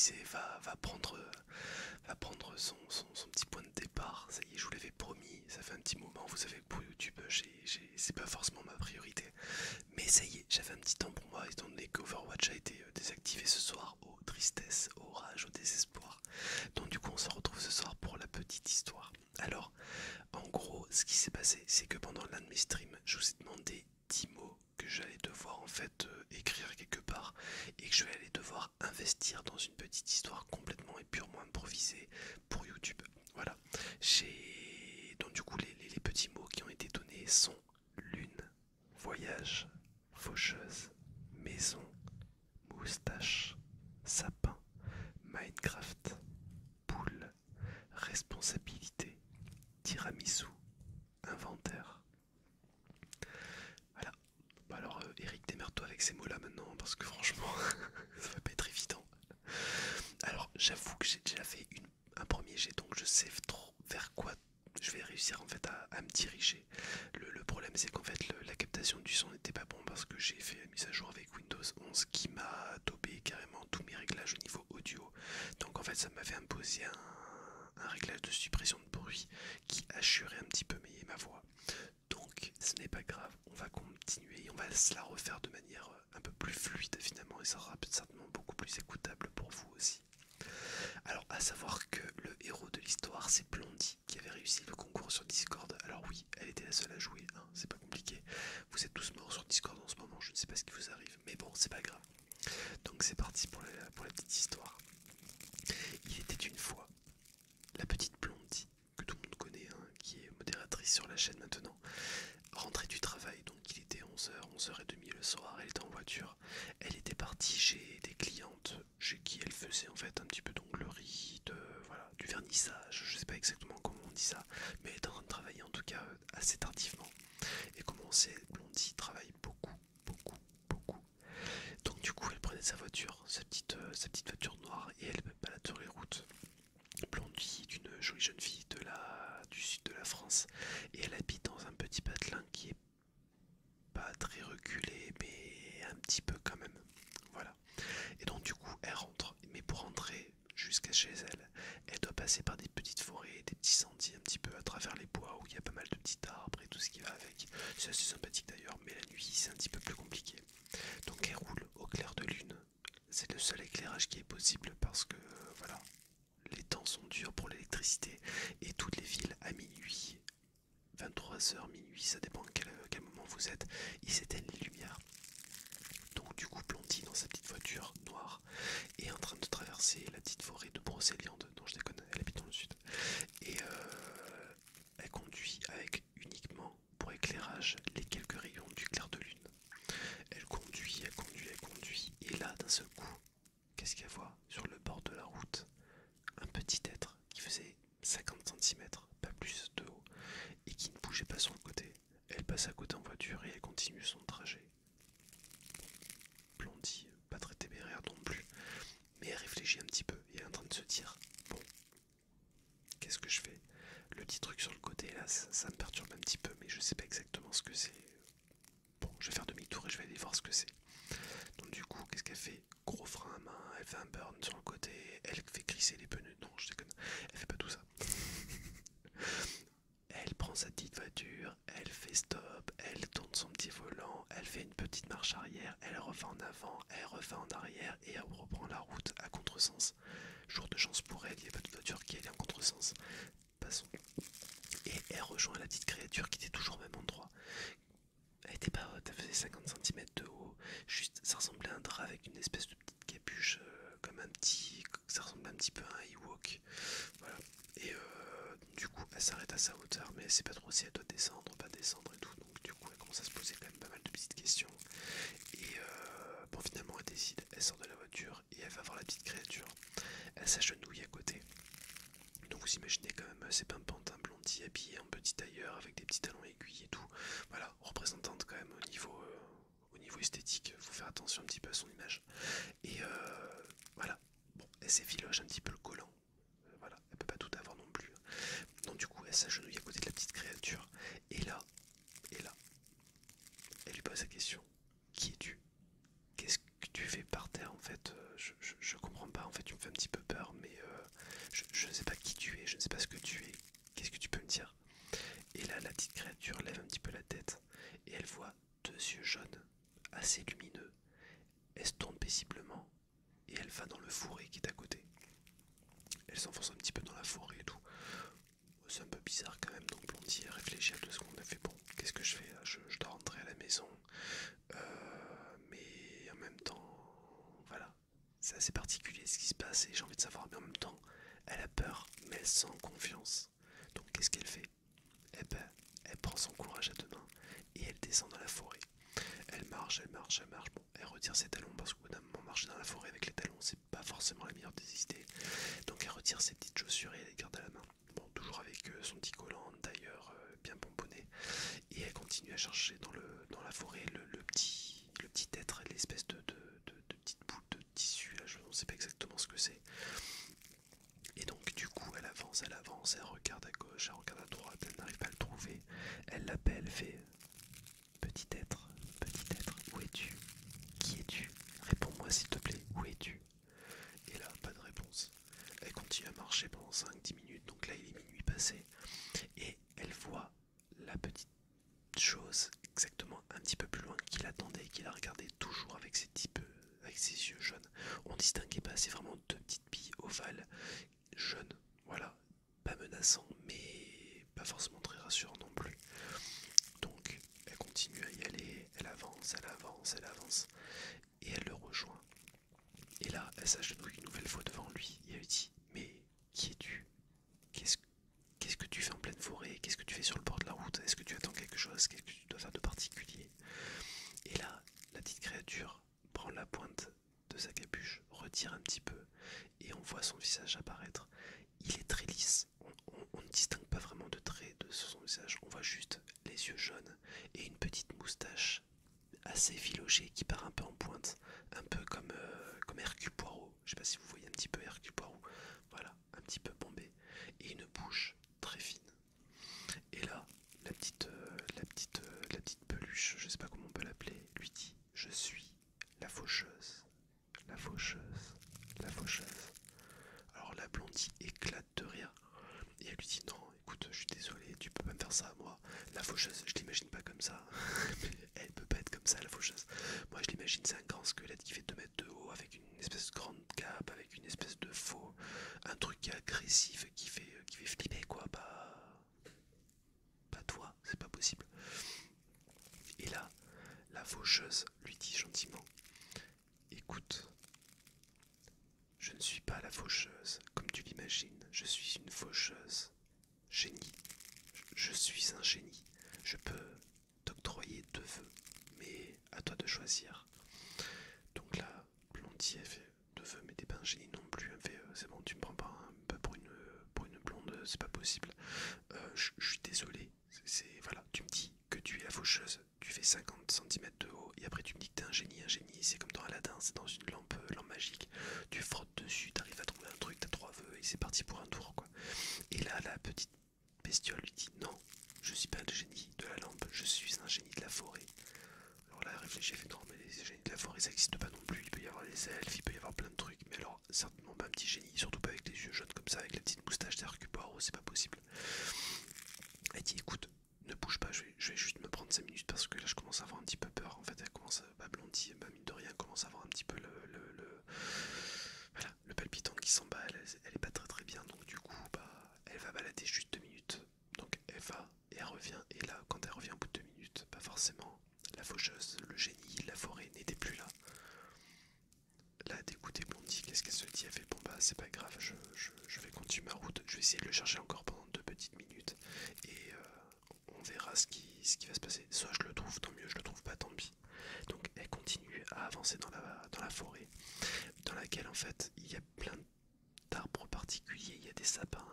disait va prendre son petit point de départ. Ça y est, je vous l'avais promis, ça fait un petit moment, vous savez que pour YouTube, c'est pas forcément ma priorité. Mais ça y est, j'avais un petit temps pour moi, étant donné qu'Overwatch a été désactivé ce soir. Oh, tristesse, oh rage, au désespoir. Donc du coup, on se retrouve ce soir pour la petite histoire. Alors, en gros, ce qui s'est passé, c'est que pendant l'un de mes streams, je vous ai demandé 10 mots que j'allais devoir en fait écrire quelque part et que je vais aller devoir investir dans une petite histoire complètement et purement improvisée pour YouTube. Voilà. Donc du coup les petits mots qui ont été donnés sont lune, voyage, faucheuse, maison, moustache, sapin, Minecraft, poule, responsabilité, tiramisu, inventaire. Voilà. Bah alors Eric, démerde-toi avec ces mots-là maintenant parce que franchement, ça va pas être évident. Alors j'avoue que j'ai déjà fait un premier jet, donc je sais trop vers quoi je vais réussir en fait à me diriger. Le problème c'est qu'en fait la captation du son n'était pas bon parce que j'ai fait la mise à jour avec Windows 11 qui m'a topé carrément tous mes réglages au niveau audio. Donc en fait ça m'avait imposé un réglage de suppression de bruit qui assurait un petit peu ma voix. Donc ce n'est pas grave, on va continuer et on va se la refaire de manière un peu plus fluide finalement et ça sera certainement beaucoup plus écoutable pour vous aussi. Alors à savoir que le héros de l'histoire c'est Blondie qui avait réussi le concours sur Discord. Alors oui, elle était la seule à jouer, hein, c'est pas compliqué. Vous êtes tous morts sur Discord en ce moment, je ne sais pas ce qui vous arrive, mais bon c'est pas grave. Donc c'est parti pour la petite histoire. Il était une fois la petite Blondie, que tout le monde connaît, hein, qui est modératrice sur la chaîne maintenant, rentrée du travail, donc il était 11h, 11h30 le soir, elle était en voiture, elle était partie chez des clientes chez qui elle faisait en fait un petit peu d'onglerie, voilà, du vernissage, je sais pas exactement comment on dit ça, mais elle est en train de travailler en tout cas assez tardivement. Et comme on sait, Blondie travaille beaucoup, beaucoup, beaucoup. Donc du coup elle prenait sa voiture, sa petite voiture noire, et elle balade sur les routes. Blondie est une jolie jeune fille du sud de la France, et elle habite dans un petit patelin qui est pas très reculé, mais un petit peu quand même. Voilà. Et donc du coup, elle rentre. Mais pour rentrer jusqu'à chez elle, elle doit passer par des petites forêts, des petits sentiers un petit peu à travers les bois où il y a pas mal de petits arbres et tout ce qui va avec. C'est assez sympathique d'ailleurs, mais la nuit c'est un petit peu plus compliqué. Donc elle roule au clair de lune. C'est le seul éclairage qui est possible parce que voilà, les temps sont durs pour l'électricité et toutes les villes à minuit, 23h, minuit, ça dépend à quel moment vous êtes, ils s'éteignent les lumières. Donc du coup Blondie dans sa petite voiture noire est en train de traverser la petite forêt de Brocéliande, dont je déconne, elle habite dans le sud. Et elle conduit avec uniquement pour éclairage les quelques rayons du clair de lune. Elle conduit, elle conduit, elle conduit. Et là d'un seul coup, qu'est-ce qu'elle voit sur le bord de la route? Un petit être qui faisait 50 centimètres, pas plus de haut, et qui ne bougeait pas sur le côté. Elle passe à côté en voiture et elle continue son trajet. Blondie, pas très téméraire non plus, mais elle réfléchit un petit peu et est en train de se dire bon, qu'est-ce que je fais? Le petit truc sur le côté là, ça me perturbe un petit peu, mais je sais pas exactement ce que c'est. Bon, je vais faire demi-tour et je vais aller voir ce que c'est. Donc du coup, qu'est-ce qu'elle fait? Gros frein à main, elle fait un burn sur le côté, elle fait crisser les pneus. Non, je déconne, elle fait pas tout ça. Elle prend sa petite voiture, elle fait stop, elle tourne son petit volant, elle fait une petite marche arrière, elle refait en avant, elle refait en arrière et elle reprend la route à contresens. Jour de chance pour elle, il n'y a pas de voiture qui allait en contresens. Passons. Et elle rejoint la petite créature qui était toujours au même endroit. Elle était pas haute, elle faisait 50 centimètres de haut, juste ça ressemblait à un drap avec une espèce de petite capuche, comme un petit. Ça ressemblait un petit peu à un Ewok. Voilà. Et du coup, elle s'arrête à sa hauteur, mais elle sait pas trop si elle doit descendre, pas descendre et tout. Donc, du coup, elle commence à se poser quand même pas mal de petites questions. Et bon, finalement, elle décide, elle sort de la voiture et elle va voir la petite créature. Elle s'agenouille à côté. Donc, vous imaginez quand même, c'est pimpante, un Blondie habillé en petit tailleur avec des petits talons aiguilles et tout. Voilà, représentante quand même au niveau esthétique. Faut faire attention un petit peu à son image. Et voilà, bon, elle s'effiloche un petit peu le collant. Voilà, elle peut pas tout avoir non plus. Donc du coup, elle s'agenouille à côté de la petite créature. Et là, elle lui pose la question. Qui es-tu? Qu'est-ce que tu fais par terre en fait, je comprends pas, en fait tu me fais un petit peu peur, mais je ne sais pas qui tu es, je ne sais pas ce que tu es, qu'est-ce que tu peux me dire? Et là la petite créature lève un petit peu la tête et elle voit deux yeux jaunes assez lumineux. Elle se tourne paisiblement et elle va dans le fourré qui est à côté. Elle s'enfonce un petit peu dans la forêt et tout. C'est un peu bizarre quand même, donc Blondie a réfléchi à 2 secondes, elle fait bon, qu'est-ce que je fais là, je dois rentrer à la maison. Mais en même temps, voilà, c'est assez particulier ce qui se passe et j'ai envie de savoir, mais en même temps, elle a peur, mais elle sent confiance. Donc qu'est-ce qu'elle fait? Eh ben, elle prend son courage à 2 mains et elle descend dans la forêt. Elle marche, elle marche, elle marche. Bon, elle retire ses talons parce qu'au bout d'un moment, marcher dans la forêt avec les talons, c'est pas forcément la meilleure des idées. Donc elle retire ses petites chaussures et elle les garde à la main. Bon, toujours avec son petit collant d'ailleurs bien pomponné. Et elle continue à chercher dans la forêt le petit être, l'espèce de petite boule de tissu. Là, je ne sais pas exactement ce que c'est. Et donc du coup elle avance, elle regarde à gauche, elle regarde à droite, elle n'arrive pas à le trouver. Elle l'appelle, elle fait petit être, où es-tu? Qui es-tu? Réponds-moi s'il te plaît, où es-tu? Et là, pas de réponse. Elle continue à marcher pendant 5-10 minutes, donc là il est minuit passé. Et elle voit la petite chose exactement un petit peu plus loin qui l'attendait, qui la regardait toujours avec avec ses yeux jaunes. On distinguait pas, c'est vraiment deux petites billes ovales, jaunes, voilà, pas menaçant, mais pas forcément très rassurant non plus. Donc elle continue à y aller, elle avance, elle avance, elle avance, et elle le rejoint. Et là, elle s'agenouille une nouvelle fois devant lui, et elle lui dit, mais qui es-tu? Qu'est-ce Qu'est-ce que tu fais en pleine forêt? Qu'est-ce que tu fais sur le bord de la route? Est-ce que tu attends quelque chose? Qu'est-ce que tu dois faire de particulier? Et là, la petite créature prend la pointe de sa capuche, retire un petit peu, et on voit son visage apparaître. Il est très lisse, on ne distingue pas vraiment de traits sur son visage, on voit juste les yeux jaunes et une petite moustache assez effilochée qui part un peu en pointe, un peu comme Hercule Poirot. Je sais pas si vous voyez un petit peu Hercule Poirot, voilà, un petit peu bombé, et une bouche très fine. Et là, la petite peluche, je sais pas comment on peut l'appeler, lui dit, je suis la faucheuse, la faucheuse, la faucheuse. Alors la Blondie éclate de rire et elle lui dit non, écoute, je suis désolé, tu peux pas me faire ça à moi. La faucheuse, je l'imagine pas comme ça. Elle peut pas être comme ça, la faucheuse. Moi, je l'imagine, c'est un grand squelette qui fait 2 mètres de haut avec une espèce de grande cape, avec une espèce de faux, un truc qui est agressif, qui fait flipper quoi. Pas toi, c'est pas possible. Et là, la faucheuse lui dit gentiment, écoute, je ne suis pas la faucheuse comme tu l'imagines, je suis une faucheuse génie. Je suis un génie. Je peux t'octroyer 2 vœux, mais à toi de choisir. Donc là, Blondie, elle fait 2 vœux, mais t'es pas un génie non plus. Elle fait c'est bon, tu me prends pas pas pour une blonde, c'est pas possible. Je suis désolé. Voilà, tu me dis que tu es la faucheuse, tu fais 50 cm de haut, et après tu me dis que t'es un génie. Un génie, c'est comme dans Aladdin, c'est dans une lampe magique. Tu frottes dessus, t'arrives à trouver un truc, t'as 3 vœux, et c'est parti pour un tour, quoi. Et là, la petite bestiole lui dit non, je suis pas le génie de la lampe, je suis un génie de la forêt. Alors là, elle réfléchit, elle fait non, mais les génies de la forêt ça n'existe pas non plus. Il peut y avoir les elfes, il peut y avoir plein de trucs, mais alors certainement pas un petit génie, surtout pas avec les yeux jaunes comme ça, avec la petite moustache d'Hercule Poirot, c'est pas possible. Elle dit écoute, ne bouge pas, je vais juste me prendre 5 minutes parce que là je commence à avoir un petit peu peur. En fait, elle commence à Blondie, mine de rien, commence à avoir un petit peu voilà, le palpitant qui s'en bat, elle est pas très très bien, donc du coup, elle va balader juste 2 minutes. Donc elle va et elle revient, et là, quand elle revient au bout de 2 minutes, pas forcément, la faucheuse, le génie de la forêt n'était plus là. Là, dégoûtée, Blondie, qu'est-ce qu'elle se dit? Elle fait bon bah c'est pas grave, je vais continuer ma route, je vais essayer de le chercher encore pendant 2 petites minutes, et on verra ce qui va se passer. Soit je le trouve, tant mieux, je le trouve pas, tant pis. Donc elle continue à avancer dans la forêt, dans laquelle en fait il y a plein d'arbres particuliers, il y a des sapins,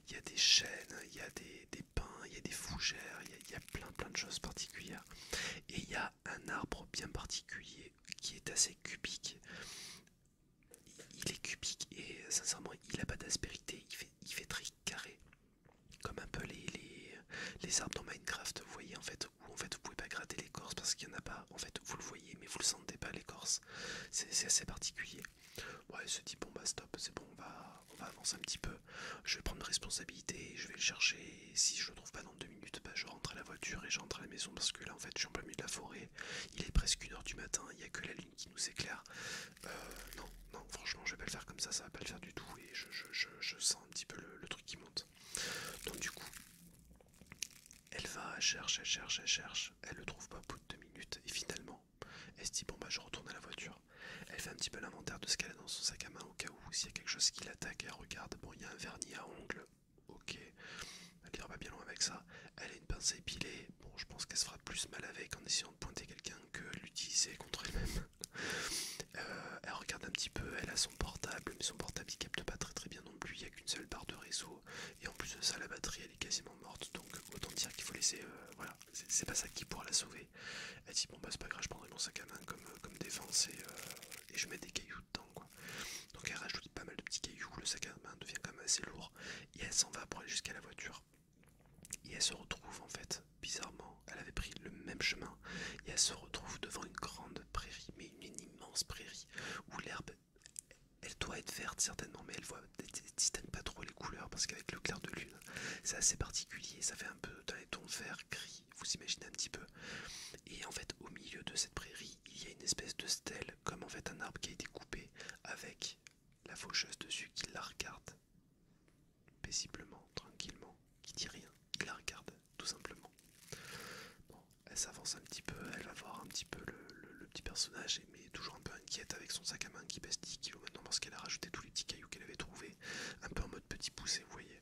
il y a des chênes, il y a des pins, il y a des fougères, il y a plein de choses particulières. Et il y a un arbre bien particulier qui est assez cubique. Il est cubique et sincèrement il n'a pas d'aspérité, il fait très carré. Comme un peu les arbres dans Minecraft, vous voyez en fait, où en fait vous pouvez pas gratter l'écorce parce qu'il n'y en a pas. En fait, vous le voyez, mais vous le sentez pas, l'écorce. C'est assez particulier. Ouais, elle se dit bon bah stop, c'est bon, on va avancer un petit peu. Je vais prendre une responsabilité, je vais le chercher. Et si je le trouve pas dans 2 minutes, bah je rentre à la voiture et je rentre à la maison parce que là en fait je suis en plein milieu de la forêt. Il est presque 1h du matin, il n'y a que la lune qui nous éclaire. Non, non, franchement, je vais pas le faire comme ça va pas le faire du tout. Et je sens un petit peu le truc qui monte. Donc du coup, elle va, elle cherche, elle le trouve pas au bout de 2 minutes. Et finalement, elle se dit bon bah je retourne à la voiture. Elle fait un petit peu l'inventaire de ce qu'elle a dans son sac à main au cas où s'il y a quelque chose qui l'attaque. Elle regarde, bon il y a un vernis à ongles, ok, elle ira pas bien loin avec ça. Elle a une pince à épiler, bon je pense qu'elle se fera plus mal avec en essayant de pointer quelqu'un que l'utiliser contre elle-même. Elle regarde un petit peu, elle a son portable, mais son portable il capte pas très très bien non plus, il n'y a qu'une seule barre de réseau, et en plus de ça la batterie elle est quasiment morte, donc autant dire qu'il faut laisser, voilà, c'est pas ça qui pourra la sauver. Elle dit bon bah c'est pas grave, je prendrai mon sac à main comme défense et je mets des cailloux dedans quoi. Donc elle rajoute pas mal de petits cailloux, le sac à main devient quand même assez lourd, et elle s'en va pour aller jusqu'à la voiture. Et elle se retrouve en fait, bizarrement, elle avait pris le même chemin, et elle se retrouve devant une grande prairie, mais une immense prairie, où l'herbe, elle doit être verte certainement, mais elle distingue pas trop les couleurs, parce qu'avec le clair de lune, c'est assez particulier, ça fait un peu dans les tons vert, gris, vous imaginez un petit peu. Et en fait, au milieu de cette prairie, il y a une espèce de stèle, comme en fait un arbre qui a été coupé, avec la faucheuse dessus qui la regarde paisiblement, tranquillement, qui dit rien, qui la regarde tout simplement. Bon, elle s'avance un petit peu, elle va voir un petit peu le petit personnage, mais toujours un peu inquiète avec son sac à main qui pèse 10 kilos maintenant parce qu'elle a rajouté tous les petits cailloux qu'elle avait trouvés, un peu en mode petit poussé, vous voyez.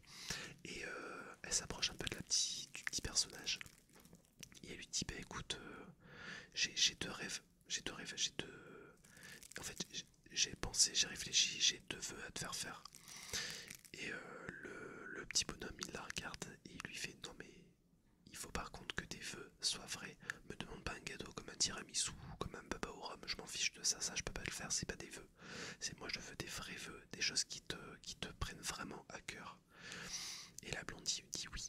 Et elle s'approche un peu du petit personnage et elle lui dit bah écoute, j'ai deux rêves, en fait, j'ai pensé, j'ai réfléchi, j'ai 2 vœux à te faire faire. Et le petit bonhomme, il la regarde et il lui fait non mais il faut par contre que tes vœux soient vrais. Me demande pas un gâteau comme un tiramisu ou comme un baba au rhum, je m'en fiche de ça, ça je peux pas le faire, c'est pas des vœux. C'est moi je veux des vrais vœux, des choses qui te prennent vraiment à cœur. Et la blondie lui dit oui,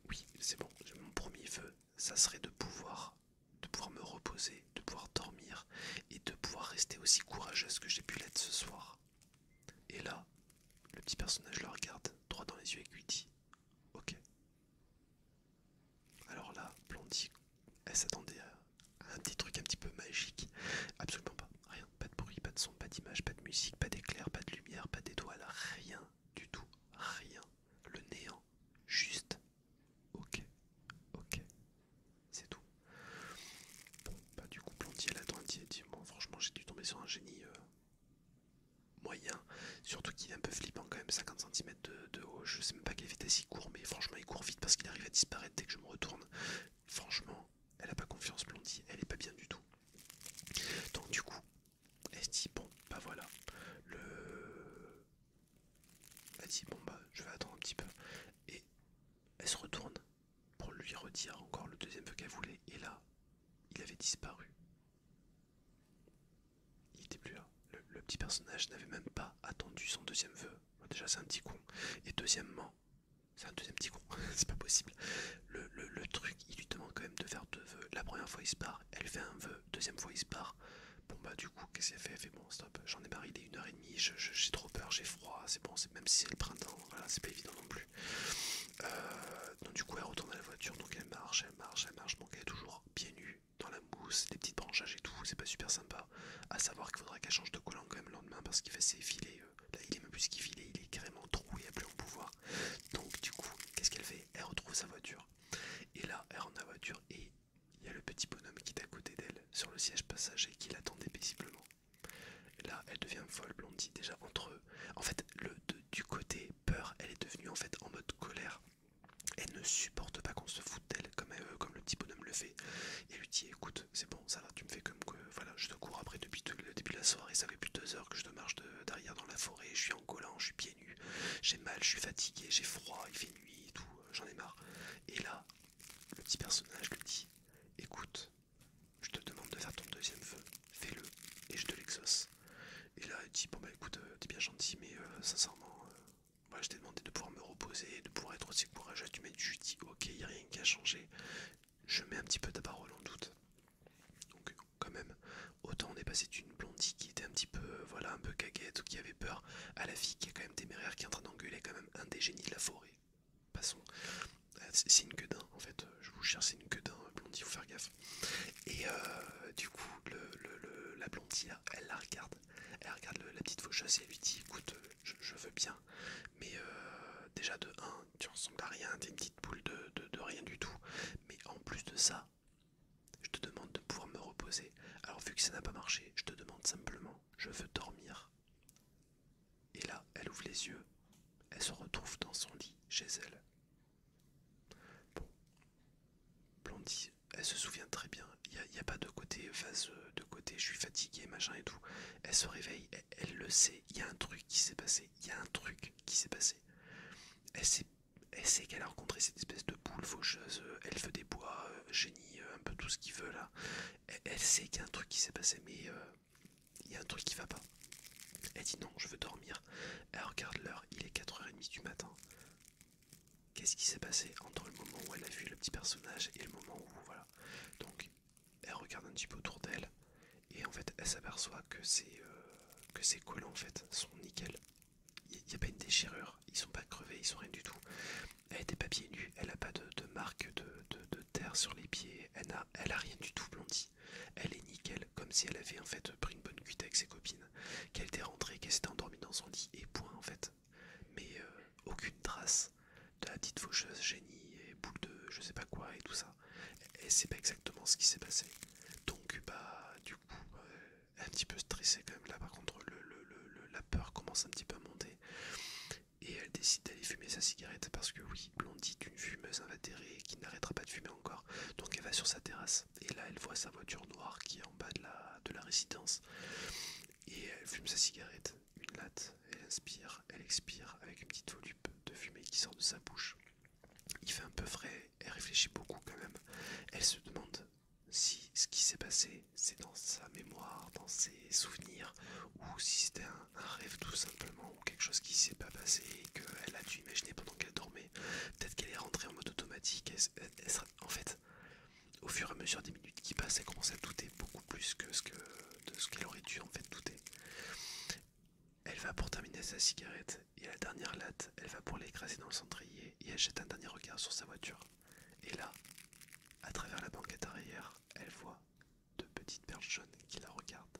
oui, c'est bon, mon premier vœu, ça serait de pouvoir me reposer, de pouvoir dormir et de pouvoir rester aussi courageuse que j'ai pu l'être ce soir. Et là, le petit personnage le regarde droit dans les yeux et lui dit ok. Alors là, Blondie, elle s'attendait à un petit truc un petit peu magique. Absolument pas, rien, pas de bruit, pas de son, pas d'image, pas de musique, pas d'éclair, pas de lumière, pas d'étoile, rien du tout, rien. Le néant, juste ok, ok, c'est tout. Bon, bah du coup, Blondie, elle attend, elle dit bon, franchement, j'ai dû tomber sur un génie moyen, surtout qu'il est un peu flippant quand même, 50 cm de haut, je sais même pas quelle vitesse il court, mais franchement il court vite parce qu'il arrive à disparaître dès que je me retourne. Franchement, elle a pas confiance Blondie, elle est pas bien du tout. Donc du coup, elle se dit bon bah voilà, elle dit bon bah je vais attendre un petit peu, et elle se retourne pour lui redire encore le deuxième vœu qu'elle voulait, et là, il avait disparu. Il était plus là. Le petit personnage n'avait même pas attendu son deuxième vœu. Déjà c'est un petit con. Et deuxièmement, c'est un deuxième petit con, c'est pas possible. Le truc, il lui demande quand même de faire 2 vœux. La première fois il se barre, elle fait un vœu, deuxième fois il se barre. Bon bah du coup, qu'est-ce qu'elle fait? Elle fait bon stop, j'en ai marre, il est 1h30, j'ai trop peur, j'ai froid, c'est bon, même si c'est le printemps, voilà, c'est pas évident non plus. Donc du coup elle retourne à la voiture, donc elle marche, donc elle est toujours pieds nus, dans la mousse, des petites branchages et tout, c'est pas super sympa. À savoir qu'il faudra qu'elle change de collant quand même le lendemain parce qu'il fait ses filets, là il est même plus ce qu'il filait, il est carrément troué, il n'y a plus en pouvoir. Donc du coup, qu'est-ce qu'elle fait? Elle retrouve sa voiture. Et là, elle rentre dans la voiture et il y a le petit bonhomme qui est à côté d'elle, sur le siège passager, qui l'attendait paisiblement. Et là, elle devient folle, Blondie, déjà entre eux. En fait, du côté peur, elle est devenue en fait en mode colère. Elle ne supporte pas qu'on se foute d'elle comme le petit bonhomme le fait. Et elle lui dit écoute, c'est bon, ça va, tu me fais comme que voilà, je te cours après depuis le début de la soirée, ça fait plus de 2 heures que je te marche derrière dans la forêt, je suis en collant, je suis pieds nus, j'ai mal, je suis fatigué, j'ai froid, il fait nuit et tout, j'en ai marre. Et là, le petit personnage lui dit écoute, je te demande de faire ton deuxième vœu, fais-le et je te l'exauce. Et là, elle dit bon bah écoute, t'es bien gentil, mais sincèrement, voilà, je t'ai demandé de pouvoir me reposer, de pouvoir être aussi courageux. Tu m'as dit, je dis ok, il n'y a rien qui a changé. Je mets un petit peu ta parole en doute. autant on est passé d'une Blondie qui était un petit peu, voilà, un peu caguette ou qui avait peur, à la fille qui est quand même téméraire, qui est en train d'engueuler quand même un des génies de la forêt. Passons. C'est une queue d'un, en fait, je vous cherche, c'est une queue d'un, Blondie, faut faire gaffe. Et du coup, la Blondie, là, elle regarde la petite faucheuse et elle lui dit, écoute, je veux bien, mais déjà de un, tu ressembles à rien, t'es une petite boule de rien du tout, mais en plus de ça, je te demande de pouvoir me reposer. Alors vu que ça n'a pas marché, je te demande simplement, je veux dormir. Et là, elle ouvre les yeux, elle se retrouve dans son lit, chez elle. Bon, Blondie, elle se souvient très bien, il n'y a pas de côté phase de côté, je suis fatigué, machin et tout. Elle se réveille, elle le sait, il y a un truc qui s'est passé, il y a un truc qui s'est passé. Elle sait, elle sait qu'elle a rencontré cette espèce de boule faucheuse, elfe des bois, génie, un peu tout ce qu'il veut là. Elle sait qu'il y a un truc qui s'est passé, mais il y a un truc qui va pas. Elle dit non, je veux dormir. Elle regarde l'heure, il est 4h30 du matin. Qu'est-ce qui s'est passé entre le moment où elle a vu le petit personnage et le moment où, voilà. Donc, elle regarde un petit peu autour d'elle, et en fait, elle s'aperçoit que ces collants, en fait, sont nickel. Il n'y a pas une déchirure, ils sont pas crevés, ils sont rien du tout. Elle était pas pieds nus, elle a pas de marque de terre sur les pieds, elle a rien du tout, Blondie. Elle est nickel, comme si elle avait en fait pris une bonne cuite avec ses copines, qu'elle était rentrée, qu'elle s'était endormie dans son lit, et point en fait. Mais aucune trace de la petite faucheuse génie et boule de je sais pas quoi et tout ça. Elle sait pas exactement ce qui s'est passé. Donc bah du coup, elle est un petit peu stressée quand même là, par contre la peur commence un petit peu à monter. Et elle décide d'aller fumer sa cigarette parce que oui, Blondie est une fumeuse invétérée qui n'arrêtera pas de fumer encore. Donc elle va sur sa terrasse et là elle voit sa voiture noire qui est en bas de la résidence. Et elle fume sa cigarette, une latte, elle inspire, elle expire avec une petite volupe de fumée qui sort de sa bouche. Il fait un peu frais, elle réfléchit beaucoup quand même. Elle se demande si ce qui s'est passé, c'est dans sa mémoire, dans ses souvenirs, ou si c'était un rêve tout simplement, ou quelque chose qui s'est pas passé et qu'elle a dû imaginer pendant qu'elle dormait. Peut-être qu'elle est rentrée en mode automatique. En fait, au fur et à mesure des minutes qui passent, elle commence à douter beaucoup plus de ce qu'elle aurait dû en fait douter. Elle va pour terminer sa cigarette et la dernière latte, elle va pour l'écraser dans le cendrier et elle jette un dernier regard sur sa voiture. Et là, à travers la banquette arrière, elle voit deux petites perches jaunes qui la regardent.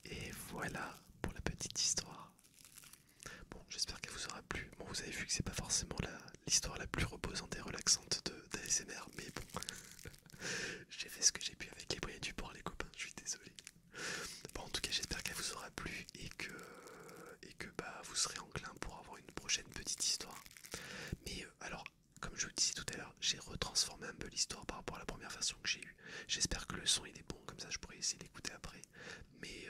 Et voilà pour la petite histoire. Bon, j'espère qu'elle vous aura plu. Bon, vous avez vu que c'est pas forcément l'histoire la plus reposante et relaxante d'ASMR, mais bon, j'ai fait ce que j'ai pu avec les moyens du bord, les copains, je suis désolé. Bon, en tout cas, j'espère qu'elle vous aura plu et que bah, vous serez enclin pour avoir une prochaine petite histoire. Mais alors, comme je vous disais tout à l'heure, j'ai retransformé un peu l'histoire par rapport à la première version que j'ai eue. J'espère que le son il est bon, comme ça je pourrais essayer d'écouter après. Mais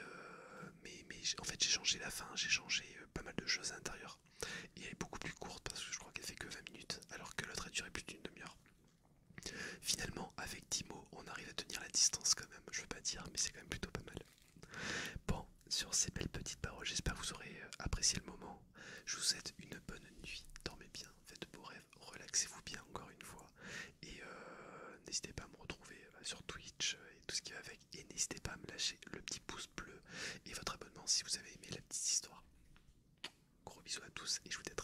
en fait j'ai changé la fin, j'ai changé pas mal de choses à l'intérieur. Et elle est beaucoup plus courte parce que je crois qu'elle fait que 20 minutes, alors que l'autre a duré plus d'une demi-heure. Finalement, avec 10 mots, on arrive à tenir la distance quand même. Je veux pas dire, mais c'est quand même plutôt pas mal. Bon, sur ces belles petites paroles, j'espère que vous aurez apprécié le moment. Je vous souhaite une bonne nuit, dormez bien, faites de beaux rêves, relaxez-vous bien encore une fois. Et n'hésitez pas à me retrouver sur Twitch et tout ce qui va avec. Et n'hésitez pas à me lâcher le petit pouce bleu et votre abonnement si vous avez aimé la petite histoire. Gros bisous à tous et je vous dis à très